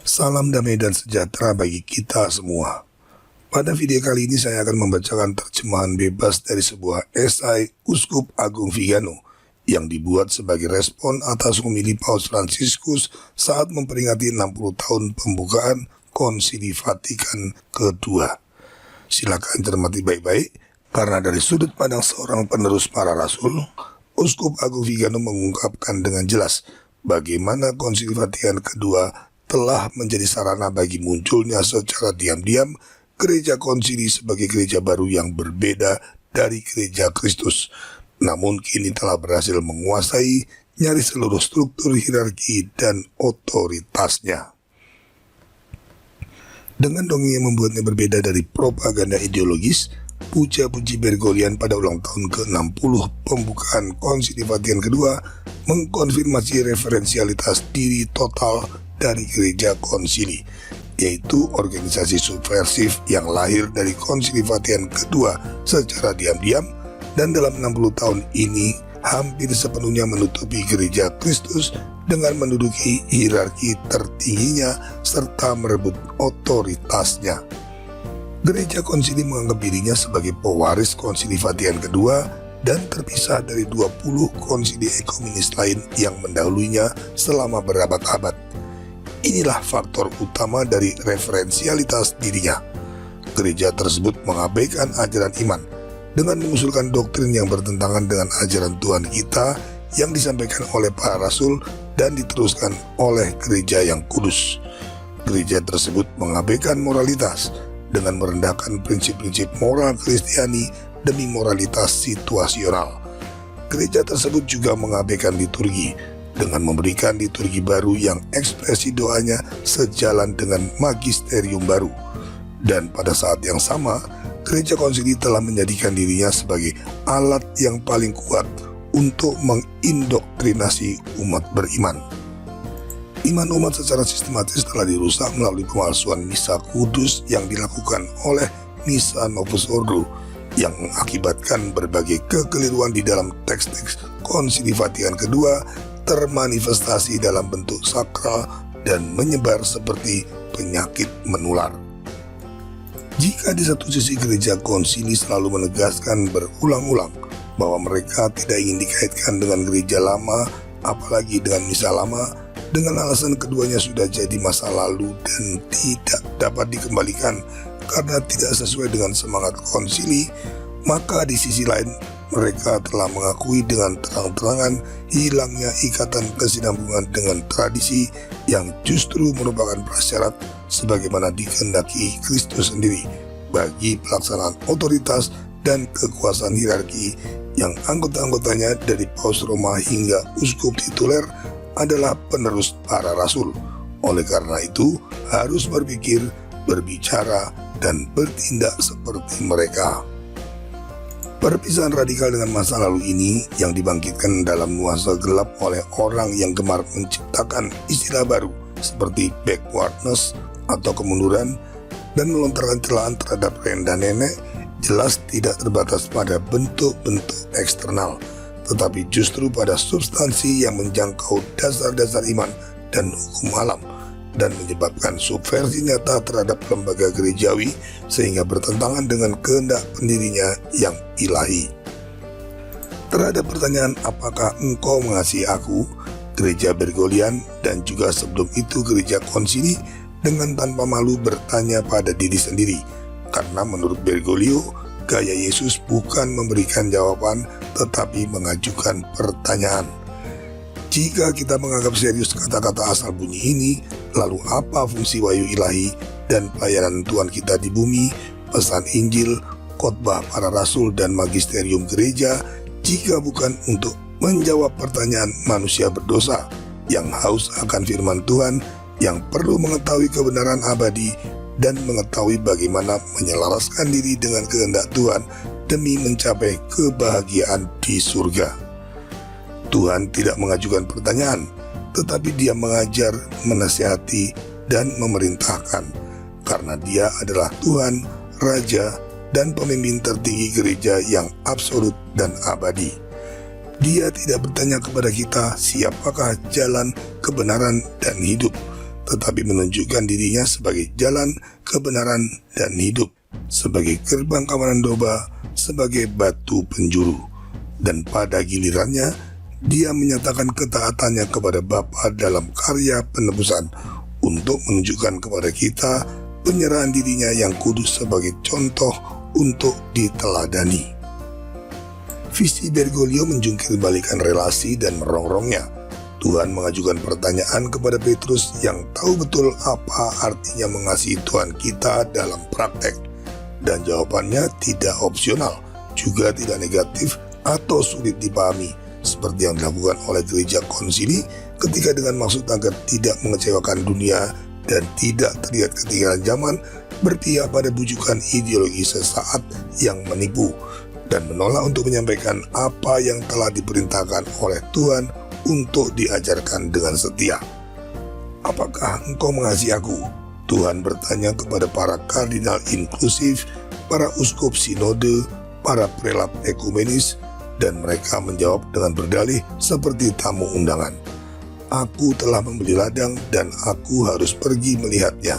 Salam damai dan sejahtera bagi kita semua. Pada video kali ini saya akan membacakan terjemahan bebas dari sebuah esai Uskup Agung Vigano yang dibuat sebagai respon atas homili Paus Fransiskus saat memperingati 60 tahun pembukaan Konsili Vatikan kedua. Silakan cermati baik-baik, karena dari sudut pandang seorang penerus para rasul, Uskup Agung Vigano mengungkapkan dengan jelas bagaimana Konsili Vatikan kedua telah menjadi sarana bagi munculnya secara diam-diam gereja konsili sebagai gereja baru yang berbeda dari gereja Kristus, namun kini telah berhasil menguasai nyaris seluruh struktur hierarki dan otoritasnya. Dengan dongeng yang membuatnya berbeda dari propaganda ideologis, puja-puji Bergoglian pada ulang tahun ke-60 pembukaan Konsili Vatikan kedua mengkonfirmasi referensialitas diri total dari gereja konsili, yaitu organisasi subversif yang lahir dari Konsili Vatikan kedua secara diam-diam dan dalam 60 tahun ini hampir sepenuhnya menutupi gereja Kristus dengan menduduki hierarki tertingginya serta merebut otoritasnya. Gereja konsili menganggap dirinya sebagai pewaris Konsili Vatikan kedua dan terpisah dari 20 konsili ekumenis lain yang mendahulunya selama berabad-abad. Inilah faktor utama dari referensialitas dirinya. Gereja tersebut mengabaikan ajaran iman dengan mengusulkan doktrin yang bertentangan dengan ajaran Tuhan kita yang disampaikan oleh para rasul dan diteruskan oleh gereja yang kudus. Gereja tersebut mengabaikan moralitas dengan merendahkan prinsip-prinsip moral Kristiani demi moralitas situasional. Gereja tersebut juga mengabaikan liturgi dengan memberikan liturgi baru yang ekspresi doanya sejalan dengan magisterium baru. Dan pada saat yang sama, gereja konsili telah menjadikan dirinya sebagai alat yang paling kuat untuk mengindoktrinasi umat beriman. Iman umat secara sistematis telah dirusak melalui pemalsuan misa kudus yang dilakukan oleh Misa Novus Ordo yang mengakibatkan berbagai kekeliruan di dalam teks-teks Konsili Vatikan kedua termanifestasi dalam bentuk sakral dan menyebar seperti penyakit menular. Jika di satu sisi gereja konsili selalu menegaskan berulang-ulang bahwa mereka tidak ingin dikaitkan dengan gereja lama, apalagi dengan misa lama, dengan alasan keduanya sudah jadi masa lalu dan tidak dapat dikembalikan karena tidak sesuai dengan semangat konsili, maka di sisi lain mereka telah mengakui dengan terang-terangan hilangnya ikatan kesinambungan dengan tradisi yang justru merupakan prasyarat sebagaimana dikehendaki Kristus sendiri bagi pelaksanaan otoritas dan kekuasaan hierarki yang anggota-anggotanya dari Paus Roma hingga uskup tituler adalah penerus para rasul. Oleh karena itu harus berpikir, berbicara, dan bertindak seperti mereka. Perpisahan radikal dengan masa lalu ini yang dibangkitkan dalam nuansa gelap oleh orang yang gemar menciptakan istilah baru seperti backwardness atau kemunduran dan melontarkan celaan terhadap renda nenek jelas tidak terbatas pada bentuk-bentuk eksternal, tetapi justru pada substansi yang menjangkau dasar-dasar iman dan hukum alam dan menyebabkan subversi nyata terhadap lembaga gerejawi sehingga bertentangan dengan kehendak pendirinya yang ilahi. Terhadap pertanyaan apakah engkau mengasihi aku, gereja Bergoglian dan juga sebelum itu gereja konsili dengan tanpa malu bertanya pada diri sendiri, karena menurut Bergoglio, gaya Yesus bukan memberikan jawaban tetapi mengajukan pertanyaan. Jika kita menganggap serius kata-kata asal bunyi ini, lalu apa fungsi wahyu ilahi dan pelayanan Tuhan kita di bumi, pesan Injil, khotbah para rasul dan magisterium gereja, jika bukan untuk menjawab pertanyaan manusia berdosa yang haus akan firman Tuhan, yang perlu mengetahui kebenaran abadi dan mengetahui bagaimana menyelaraskan diri dengan kehendak Tuhan demi mencapai kebahagiaan di surga. Tuhan tidak mengajukan pertanyaan, tetapi Dia mengajar, menasihati, dan memerintahkan, karena Dia adalah Tuhan, Raja, dan pemimpin tertinggi gereja yang absolut dan abadi. Dia tidak bertanya kepada kita siapakah jalan, kebenaran, dan hidup, tetapi menunjukkan dirinya sebagai jalan, kebenaran, dan hidup, sebagai gerbang kawanan domba, sebagai batu penjuru. Dan pada gilirannya, dia menyatakan ketaatannya kepada Bapa dalam karya penebusan untuk menunjukkan kepada kita penyerahan dirinya yang kudus sebagai contoh untuk diteladani. Visi Bergoglio menjungkir balikan relasi dan merongrongnya. Tuhan mengajukan pertanyaan kepada Petrus yang tahu betul apa artinya mengasihi Tuhan kita dalam praktek. Dan jawabannya tidak opsional, juga tidak negatif atau sulit dipahami, seperti yang dilakukan oleh gereja konsili ketika dengan maksud agar tidak mengecewakan dunia dan tidak terlihat ketinggalan zaman, berpihak pada bujukan ideologi sesaat yang menipu dan menolak untuk menyampaikan apa yang telah diperintahkan oleh Tuhan untuk diajarkan dengan setia. Apakah engkau mengasihi aku? Tuhan bertanya kepada para kardinal inklusif, para uskup sinode, para prelat ekumenis, dan mereka menjawab dengan berdalih seperti tamu undangan. Aku telah membeli ladang dan aku harus pergi melihatnya.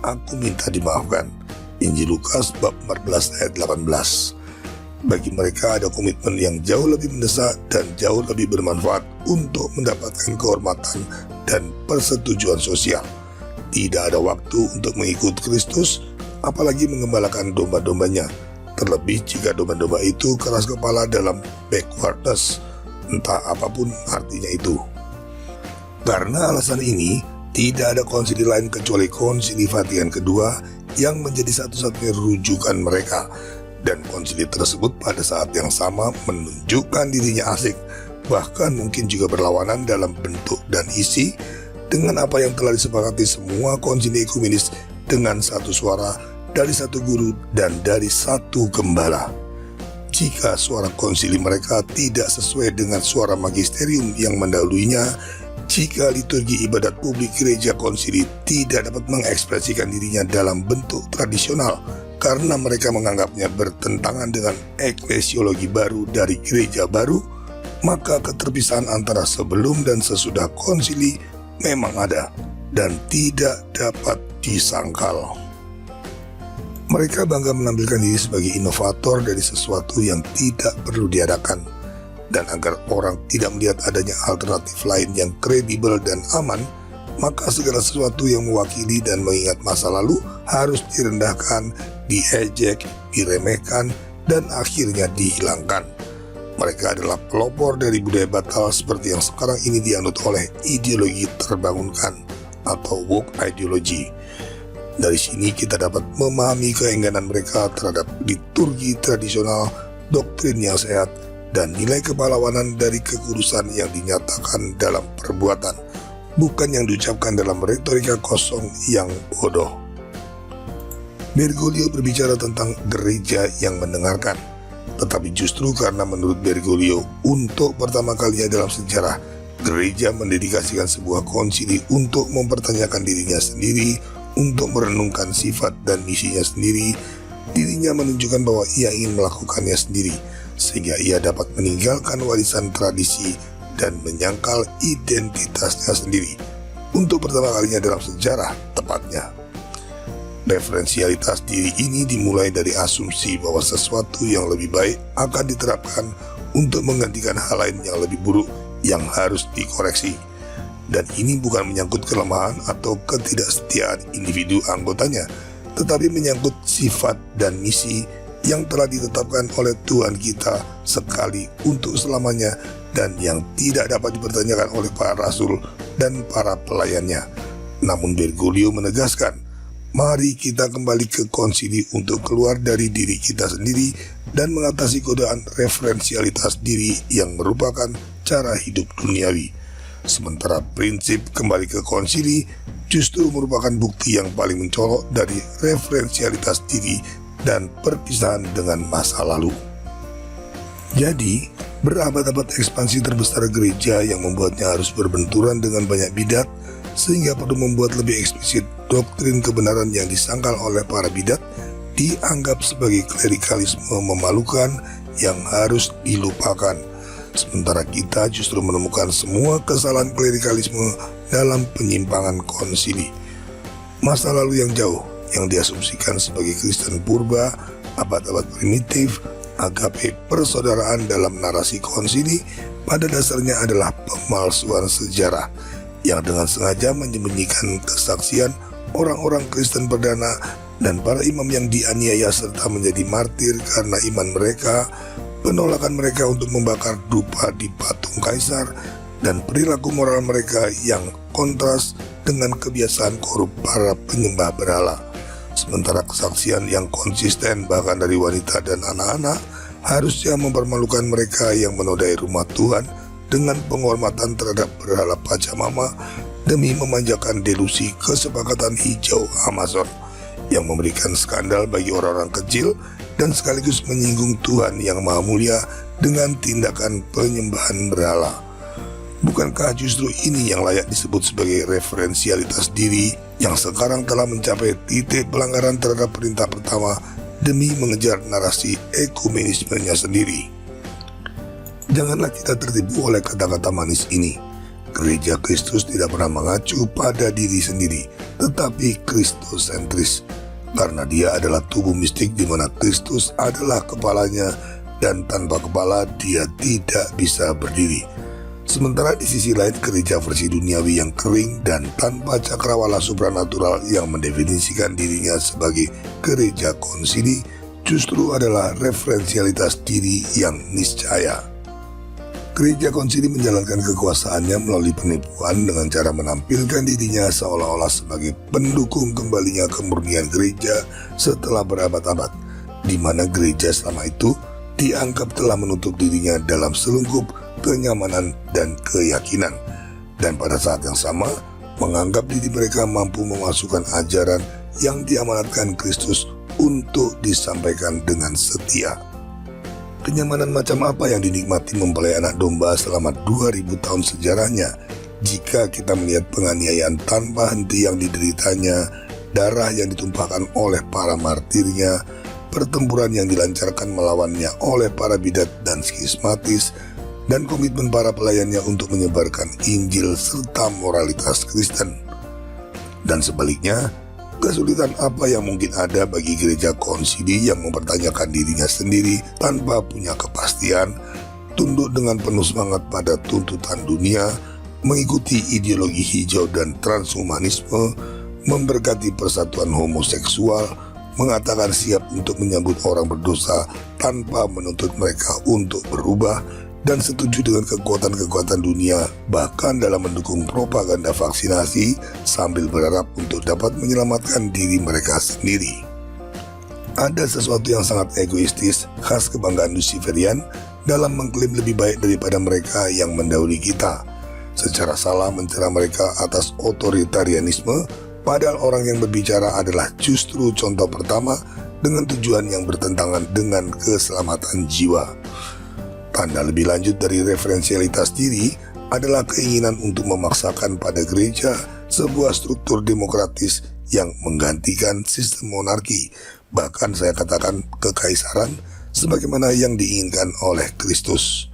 Aku minta dimaafkan. Injil Lukas bab 14 ayat 18. Bagi mereka ada komitmen yang jauh lebih mendesak dan jauh lebih bermanfaat untuk mendapatkan kehormatan dan persetujuan sosial. Tidak ada waktu untuk mengikut Kristus, apalagi mengembalakan domba-dombanya, terlebih jika domba-domba itu keras kepala dalam backwardness, entah apapun artinya itu. Karena alasan ini, tidak ada konsili lain kecuali Konsili Vatikan II yang menjadi satu-satunya rujukan mereka. Dan konsili tersebut pada saat yang sama menunjukkan dirinya asik, bahkan mungkin juga berlawanan dalam bentuk dan isi dengan apa yang telah disepakati semua konsili ekumenis dengan satu suara, dari satu guru dan dari satu gembala. Jika suara konsili mereka tidak sesuai dengan suara magisterium yang mendahuluinya, jika liturgi ibadat publik gereja konsili tidak dapat mengekspresikan dirinya dalam bentuk tradisional, karena mereka menganggapnya bertentangan dengan eklesiologi baru dari gereja baru, maka keterpisahan antara sebelum dan sesudah konsili memang ada dan tidak dapat disangkal. Mereka bangga menampilkan diri sebagai inovator dari sesuatu yang tidak perlu diadakan, dan agar orang tidak melihat adanya alternatif lain yang kredibel dan aman, maka segala sesuatu yang mewakili dan mengingat masa lalu harus direndahkan, diejek, diremehkan, dan akhirnya dihilangkan. Mereka adalah pelopor dari budaya batal seperti yang sekarang ini dianut oleh ideologi terbangunkan atau woke ideology. Dari sini kita dapat memahami keengganan mereka terhadap liturgi tradisional, doktrin yang sehat, dan nilai kepahlawanan dari kekudusan yang dinyatakan dalam perbuatan, bukan yang diucapkan dalam retorika kosong yang bodoh. Bergoglio berbicara tentang gereja yang mendengarkan, tetapi justru karena menurut Bergoglio untuk pertama kalinya dalam sejarah, gereja mendedikasikan sebuah konsili untuk mempertanyakan dirinya sendiri, untuk merenungkan sifat dan misinya sendiri. Dirinya menunjukkan bahwa ia ingin melakukannya sendiri, sehingga ia dapat meninggalkan warisan tradisi dan menyangkal identitasnya sendiri. Untuk pertama kalinya dalam sejarah, tepatnya. Referensialitas diri ini dimulai dari asumsi bahwa sesuatu yang lebih baik akan diterapkan untuk menggantikan hal lain yang lebih buruk yang harus dikoreksi. Dan ini bukan menyangkut kelemahan atau ketidaksetiaan individu anggotanya, tetapi menyangkut sifat dan misi yang telah ditetapkan oleh Tuhan kita sekali untuk selamanya dan yang tidak dapat dipertanyakan oleh para rasul dan para pelayannya. Namun Bergoglio menegaskan, mari kita kembali ke konsili untuk keluar dari diri kita sendiri dan mengatasi godaan referensialitas diri yang merupakan cara hidup duniawi. Sementara prinsip kembali ke konsili justru merupakan bukti yang paling mencolok dari referensialitas diri dan perpisahan dengan masa lalu. Jadi, berabad-abad ekspansi terbesar gereja yang membuatnya harus berbenturan dengan banyak bidat, sehingga perlu membuat lebih eksplisit doktrin kebenaran yang disangkal oleh para bidat, dianggap sebagai klerikalisme memalukan yang harus dilupakan. sementara kita justru menemukan semua kesalahan klerikalisme dalam penyimpangan konsili. Masa lalu yang jauh yang diasumsikan sebagai Kristen purba, abad-abad primitif, agape persaudaraan dalam narasi konsili pada dasarnya adalah pemalsuan sejarah yang dengan sengaja menyembunyikan kesaksian orang-orang Kristen perdana dan para imam yang dianiaya serta menjadi martir karena iman mereka, penolakan mereka untuk membakar dupa di patung kaisar, dan perilaku moral mereka yang kontras dengan kebiasaan korup para penyembah berhala. Sementara kesaksian yang konsisten bahkan dari wanita dan anak-anak harusnya mempermalukan mereka yang menodai rumah Tuhan dengan penghormatan terhadap berhala pacamama demi memanjakan delusi kesepakatan hijau Amazon yang memberikan skandal bagi orang-orang kecil dan sekaligus menyinggung Tuhan yang Maha Mulia dengan tindakan penyembahan berhala. Bukankah justru ini yang layak disebut sebagai referensialitas diri yang sekarang telah mencapai titik pelanggaran terhadap perintah pertama demi mengejar narasi ekumenismenya sendiri? Janganlah kita tertipu oleh kata-kata manis ini. Gereja Kristus tidak pernah mengacu pada diri sendiri, tetapi Kristosentris, karena dia adalah tubuh mistik di mana Kristus adalah kepalanya dan tanpa kepala dia tidak bisa berdiri. Sementara di sisi lain gereja versi duniawi yang kering dan tanpa cakrawala supranatural yang mendefinisikan dirinya sebagai gereja konsili justru adalah referensialitas diri yang niscaya. Gereja konsili menjalankan kekuasaannya melalui penipuan dengan cara menampilkan dirinya seolah-olah sebagai pendukung kembalinya kemurnian gereja setelah berabad-abad, di mana gereja selama itu dianggap telah menutup dirinya dalam selungkup kenyamanan dan keyakinan, dan pada saat yang sama menganggap diri mereka mampu memasukkan ajaran yang diamanatkan Kristus untuk disampaikan dengan setia. Kenyamanan macam apa yang dinikmati mempelai anak domba selama 2000 tahun sejarahnya jika kita melihat penganiayaan tanpa henti yang dideritanya, darah yang ditumpahkan oleh para martirnya, pertempuran yang dilancarkan melawannya oleh para bidat dan skismatis, dan komitmen para pelayannya untuk menyebarkan Injil serta moralitas Kristen. Dan sebaliknya, kesulitan apa yang mungkin ada bagi gereja konsili yang mempertanyakan dirinya sendiri tanpa punya kepastian, tunduk dengan penuh semangat pada tuntutan dunia, mengikuti ideologi hijau dan transhumanisme, memberkati persatuan homoseksual, mengatakan siap untuk menyambut orang berdosa tanpa menuntut mereka untuk berubah, dan setuju dengan kekuatan-kekuatan dunia bahkan dalam mendukung propaganda vaksinasi sambil berharap untuk dapat menyelamatkan diri mereka sendiri. Ada sesuatu yang sangat egoistis khas kebanggaan Luciferian dalam mengklaim lebih baik daripada mereka yang mendahului kita, secara salah mencela mereka atas otoritarianisme, padahal orang yang berbicara adalah justru contoh pertama dengan tujuan yang bertentangan dengan keselamatan jiwa. Tanda lebih lanjut dari referensialitas diri adalah keinginan untuk memaksakan pada gereja sebuah struktur demokratis yang menggantikan sistem monarki, bahkan saya katakan kekaisaran, sebagaimana yang diinginkan oleh Kristus.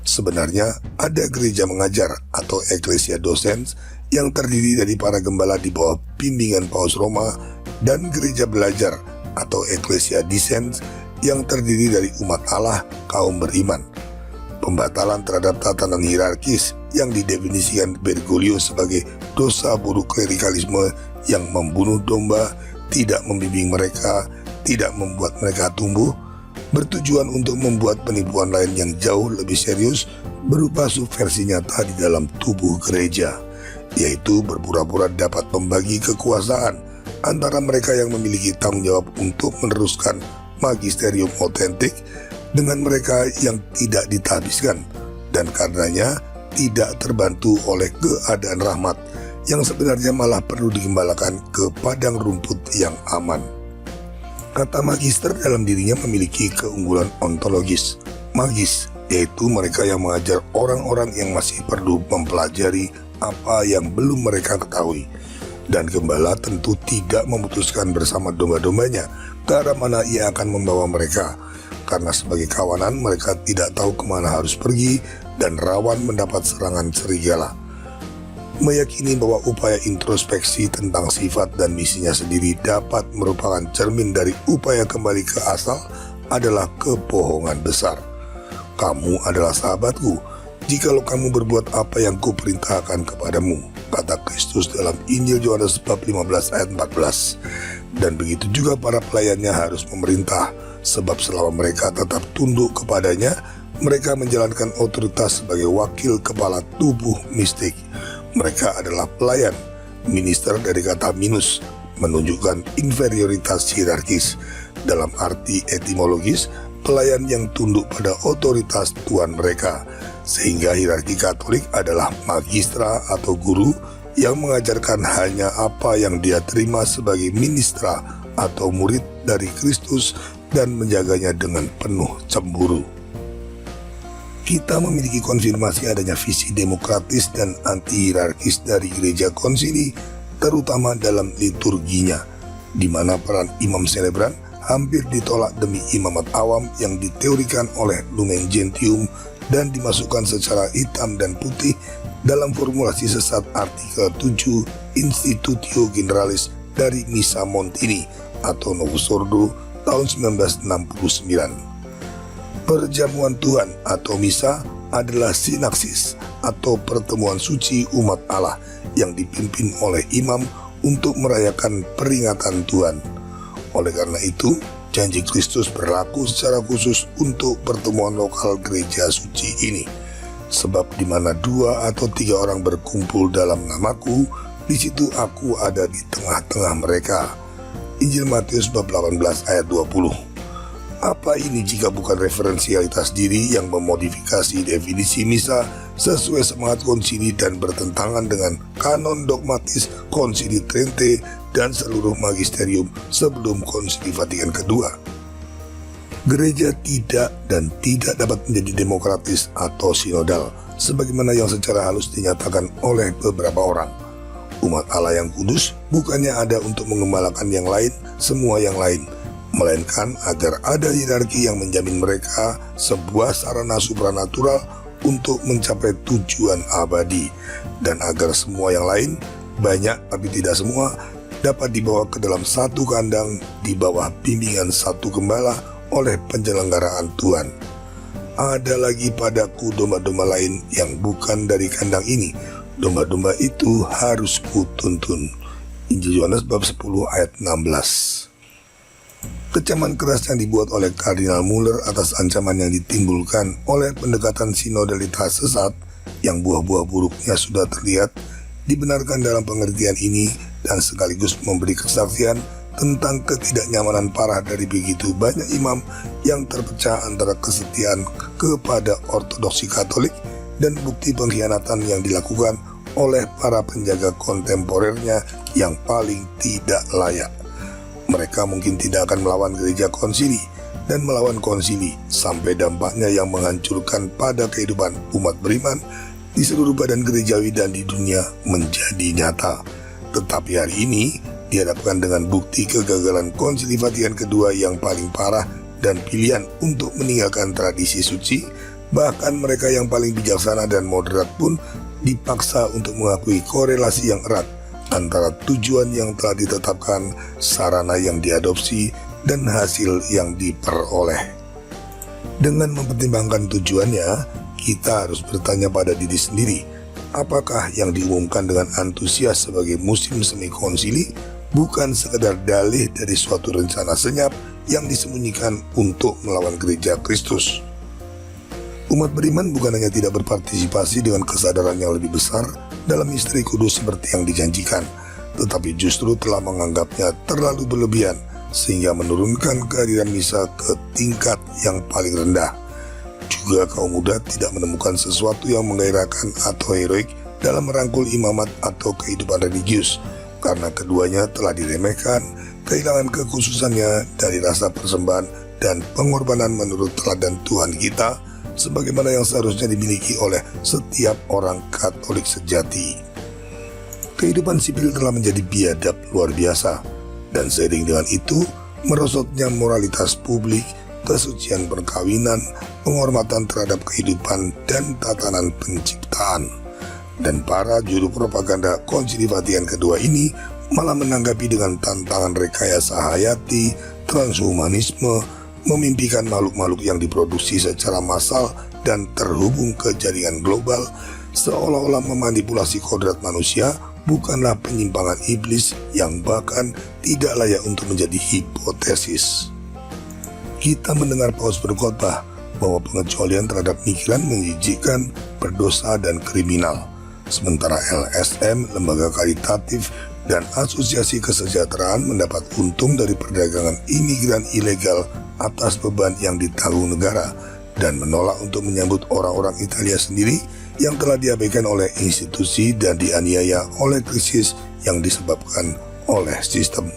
Sebenarnya ada gereja mengajar atau ecclesia docens yang terdiri dari para gembala di bawah bimbingan Paus Roma, dan gereja belajar atau ecclesia discens yang terdiri dari umat Allah kaum beriman. Pembatalan terhadap tatanan hierarkis yang didefinisikan Bergoglio sebagai dosa buruk klerikalisme yang membunuh domba, tidak membimbing mereka, tidak membuat mereka tumbuh, bertujuan untuk membuat penipuan lain yang jauh lebih serius berupa subversi nyata di dalam tubuh gereja, yaitu berpura-pura dapat membagi kekuasaan antara mereka yang memiliki tanggung jawab untuk meneruskan magisterium otentik dengan mereka yang tidak ditahbiskan dan karenanya tidak terbantu oleh keadaan rahmat yang sebenarnya malah perlu digembalakan ke padang rumput yang aman. Kata magister dalam dirinya memiliki keunggulan ontologis. Magis yaitu mereka yang mengajar orang-orang yang masih perlu mempelajari apa yang belum mereka ketahui, dan gembala tentu tidak memutuskan bersama domba-dombanya ke arah mana ia akan membawa mereka, karena sebagai kawanan mereka tidak tahu kemana harus pergi dan rawan mendapat serangan serigala. Meyakini bahwa upaya introspeksi tentang sifat dan misinya sendiri dapat merupakan cermin dari upaya kembali ke asal adalah kebohongan besar. Kamu adalah sahabatku jikalau kamu berbuat apa yang kuperintahkan kepadamu, kata Kristus dalam Injil Yohanes bab 15 ayat 14. Dan begitu juga para pelayannya harus memerintah, sebab selama mereka tetap tunduk kepadanya, mereka menjalankan otoritas sebagai wakil kepala tubuh mistik. Mereka adalah pelayan, minister dari kata minus, menunjukkan inferioritas hierarkis. Dalam arti etimologis, pelayan yang tunduk pada otoritas Tuhan mereka. Sehingga hierarki Katolik adalah magistra atau guru yang mengajarkan hanya apa yang dia terima sebagai ministra atau murid dari Kristus dan menjaganya dengan penuh cemburu. Kita memiliki konfirmasi adanya visi demokratis dan anti-hierarkis dari gereja konsili, terutama dalam liturginya, di mana peran imam selebran hampir ditolak demi imamat awam yang diteorikan oleh Lumen Gentium dan dimasukkan secara hitam dan putih dalam formulasi sesat artikel 7 Institutio Generalis dari Missa Montini atau Novus Ordo tahun 1969. Perjamuan Tuhan atau misa adalah sinaksis atau pertemuan suci umat Allah yang dipimpin oleh imam untuk merayakan peringatan Tuhan. Oleh karena itu, janji Kristus berlaku secara khusus untuk pertemuan lokal gereja suci ini. Sebab di mana 2 atau 3 orang berkumpul dalam namaku, di situ aku ada di tengah-tengah mereka. Injil Matius bab 18 ayat 20. Apa ini jika bukan referensialitas diri yang memodifikasi definisi misa sesuai semangat konsili dan bertentangan dengan kanon dogmatis Konsili Trente dan seluruh magisterium sebelum Konsili Vatikan II? Gereja tidak dan tidak dapat menjadi demokratis atau sinodal, sebagaimana yang secara halus dinyatakan oleh beberapa orang. Umat Allah yang kudus bukannya ada untuk mengembalakan yang lain, semua yang lain, melainkan agar ada hierarki yang menjamin mereka sebuah sarana supranatural untuk mencapai tujuan abadi, dan agar semua yang lain, banyak tapi tidak semua, dapat dibawa ke dalam satu kandang di bawah bimbingan satu gembala oleh penyelenggaraan Tuhan. Ada lagi padaku domba-domba lain yang bukan dari kandang ini, domba-domba itu harus kutuntun. Injil Yohanes bab 10 ayat 16. Kecaman keras yang dibuat oleh Kardinal Muller atas ancaman yang ditimbulkan oleh pendekatan sinodalitas sesat yang buah-buah buruknya sudah terlihat, dibenarkan dalam pengertian ini dan sekaligus memberi kesaksian tentang ketidaknyamanan parah dari begitu banyak imam yang terpecah antara kesetiaan kepada ortodoksi Katolik dan bukti pengkhianatan yang dilakukan oleh para penjaga kontemporernya yang paling tidak layak. Mereka mungkin tidak akan melawan gereja konsili dan melawan konsili sampai dampaknya yang menghancurkan pada kehidupan umat beriman di seluruh badan gerejawi dan di dunia menjadi nyata. Tetapi hari ini dihadapkan dengan bukti kegagalan Konsili Vatikan II yang paling parah dan pilihan untuk meninggalkan tradisi suci, bahkan mereka yang paling bijaksana dan moderat pun dipaksa untuk mengakui korelasi yang erat antara tujuan yang telah ditetapkan, sarana yang diadopsi, dan hasil yang diperoleh. Dengan mempertimbangkan tujuannya, kita harus bertanya pada diri sendiri, apakah yang diumumkan dengan antusias sebagai musim semi konsili bukan sekedar dalih dari suatu rencana senyap yang disembunyikan untuk melawan gereja Kristus? Umat beriman bukan hanya tidak berpartisipasi dengan kesadaran yang lebih besar dalam misteri kudus seperti yang dijanjikan, tetapi justru telah menganggapnya terlalu berlebihan sehingga menurunkan kehadiran misa ke tingkat yang paling rendah. Juga kaum muda tidak menemukan sesuatu yang menggairahkan atau heroik dalam merangkul imamat atau kehidupan religius, karena keduanya telah diremehkan, kehilangan kekhususannya dari rasa persembahan dan pengorbanan menurut teladan Tuhan kita, sebagaimana yang seharusnya dimiliki oleh setiap orang Katolik sejati. Kehidupan sipil telah menjadi biadab luar biasa, dan seiring dengan itu, merosotnya moralitas publik, kesucian perkawinan, penghormatan terhadap kehidupan dan tatanan penciptaan. Dan para juru propaganda Konsili Vatikan kedua ini malah menanggapi dengan tantangan rekayasa hayati, transhumanisme, memimpikan makhluk-makhluk yang diproduksi secara massal dan terhubung ke jaringan global, seolah-olah memanipulasi kodrat manusia bukanlah penyimpangan iblis yang bahkan tidak layak untuk menjadi hipotesis. Kita mendengar Paus berkhotbah bahwa pengecualian terhadap pikiran menjijikkan, berdosa dan kriminal. Sementara LSM, lembaga karitatif dan asosiasi kesejahteraan mendapat untung dari perdagangan imigran ilegal atas beban yang ditanggung negara dan menolak untuk menyambut orang-orang Italia sendiri yang telah diabaikan oleh institusi dan dianiaya oleh krisis yang disebabkan oleh sistem.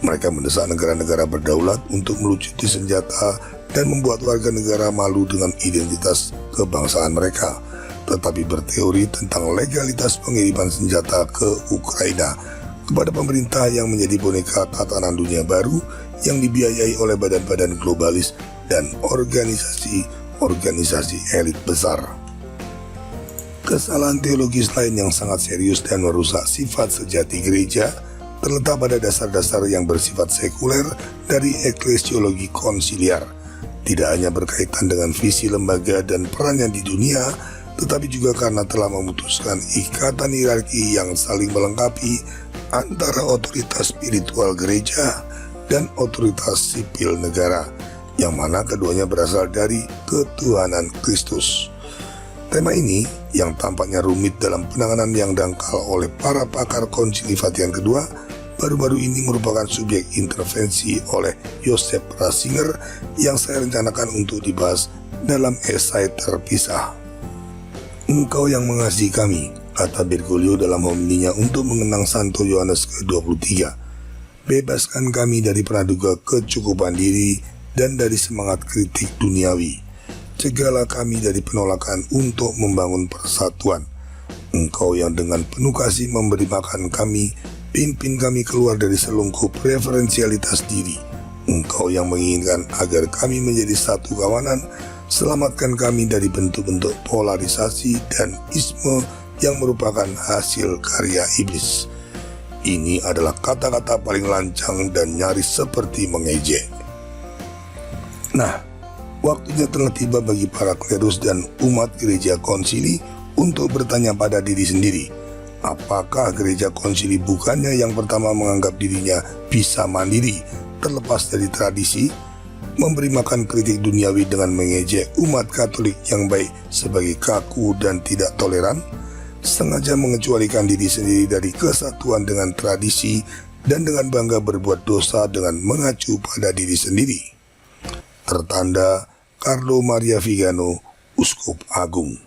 Mereka mendesak negara-negara berdaulat untuk melucuti senjata dan membuat warga negara malu dengan identitas kebangsaan mereka, tetapi berteori tentang legalitas pengiriman senjata ke Ukraina kepada pemerintah yang menjadi boneka tatanan dunia baru yang dibiayai oleh badan-badan globalis dan organisasi-organisasi elit besar. Kesalahan teologis lain yang sangat serius dan merusak sifat sejati gereja terletak pada dasar-dasar yang bersifat sekuler dari eklesiologi konsiliar, tidak hanya berkaitan dengan visi lembaga dan perannya di dunia, tetapi juga karena telah memutuskan ikatan hierarki yang saling melengkapi antara otoritas spiritual gereja dan otoritas sipil negara, yang mana keduanya berasal dari ketuhanan Kristus. Tema ini yang tampaknya rumit dalam penanganan yang dangkal oleh para pakar Konsili Vatikan kedua, baru-baru ini merupakan subjek intervensi oleh Joseph Ratzinger yang saya rencanakan untuk dibahas dalam esai terpisah. Engkau yang mengasihi kami, kata Bergoglio dalam homilinya untuk mengenang Santo Yohanes ke-23. Bebaskan kami dari praduga kecukupan diri dan dari semangat kritik duniawi. Cegahlah kami dari penolakan untuk membangun persatuan. Engkau yang dengan penuh kasih memberi makan kami, pimpin kami keluar dari selungkup referensialitas diri. Engkau yang menginginkan agar kami menjadi satu kawanan, selamatkan kami dari bentuk-bentuk polarisasi dan isme yang merupakan hasil karya iblis. Ini adalah kata-kata paling lancang dan nyaris seperti mengejek. Nah, waktunya telah tiba bagi para klerus dan umat gereja konsili untuk bertanya pada diri sendiri, apakah gereja konsili bukannya yang pertama menganggap dirinya bisa mandiri, terlepas dari tradisi, memberi makan kritik duniawi dengan mengejek umat Katolik yang baik sebagai kaku dan tidak toleran, sengaja mengecualikan diri sendiri dari kesatuan dengan tradisi, dan dengan bangga berbuat dosa dengan mengacu pada diri sendiri. Tertanda Carlo Maria Vigano, Uskup Agung.